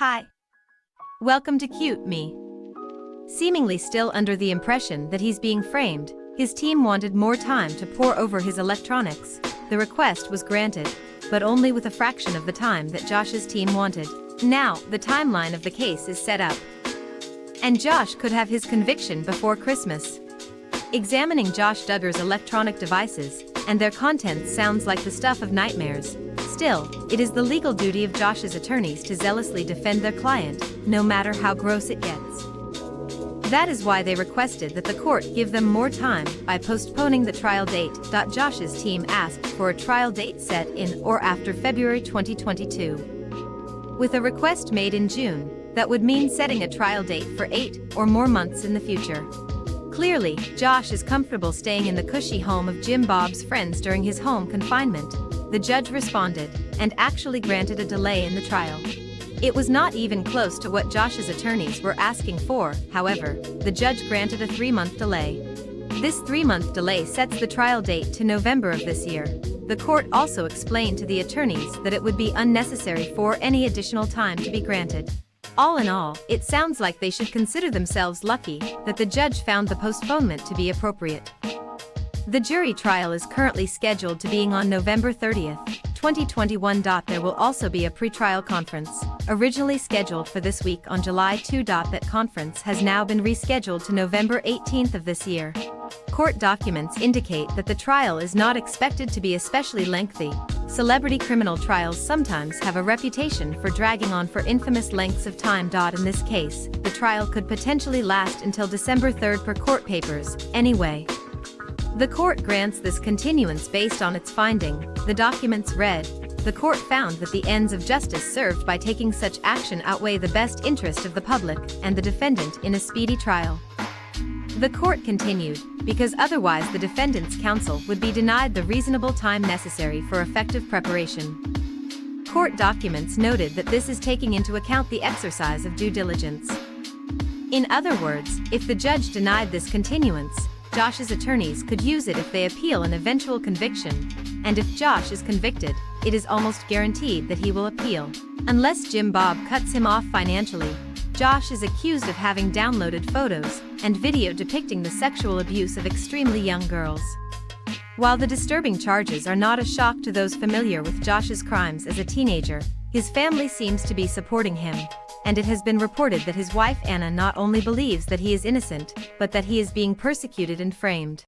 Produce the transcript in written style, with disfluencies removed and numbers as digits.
Hi. Welcome to Cute Me. Seemingly still under the impression that he's being framed, his team wanted more time to pore over his electronics. The request was granted, but only with a fraction of the time that Josh's team wanted. Now, the timeline of the case is set up, and Josh could have his conviction before Christmas. Examining Josh Duggar's electronic devices and their contents sounds like the stuff of nightmares. Still, it is the legal duty of Josh's attorneys to zealously defend their client, no matter how gross it gets. That is why they requested that the court give them more time by postponing the trial date. Josh's team asked for a trial date set in or after February 2022. With a request made in June, that would mean setting a trial date for 8 or more months in the future. Clearly, Josh is comfortable staying in the cushy home of Jim Bob's friends during his home confinement. The judge responded and actually granted a delay in the trial. It was not even close to what Josh's attorneys were asking for. However, the judge granted a 3-month delay. This 3-month delay sets the trial date to November of this year. The court also explained to the attorneys that it would be unnecessary for any additional time to be granted. All in all, it sounds like they should consider themselves lucky that the judge found the postponement to be appropriate. The jury trial is currently scheduled to be on November 30th, 2021. There will also be a pre-trial conference, originally scheduled for this week on July 2. That conference has now been rescheduled to November 18th of this year. Court documents indicate that the trial is not expected to be especially lengthy. Celebrity criminal trials sometimes have a reputation for dragging on for infamous lengths of time. In this case, the trial could potentially last until December 3rd per court papers, anyway. The court grants this continuance based on its finding. The documents read, the court found that the ends of justice served by taking such action outweigh the best interest of the public and the defendant in a speedy trial. The court continued, because otherwise the defendant's counsel would be denied the reasonable time necessary for effective preparation. Court documents noted that this is taking into account the exercise of due diligence. In other words, if the judge denied this continuance, Josh's attorneys could use it if they appeal an eventual conviction, and if Josh is convicted, it is almost guaranteed that he will appeal. Unless Jim Bob cuts him off financially, Josh is accused of having downloaded photos and video depicting the sexual abuse of extremely young girls. While the disturbing charges are not a shock to those familiar with Josh's crimes as a teenager, his family seems to be supporting him, and it has been reported that his wife Anna not only believes that he is innocent, but that he is being persecuted and framed.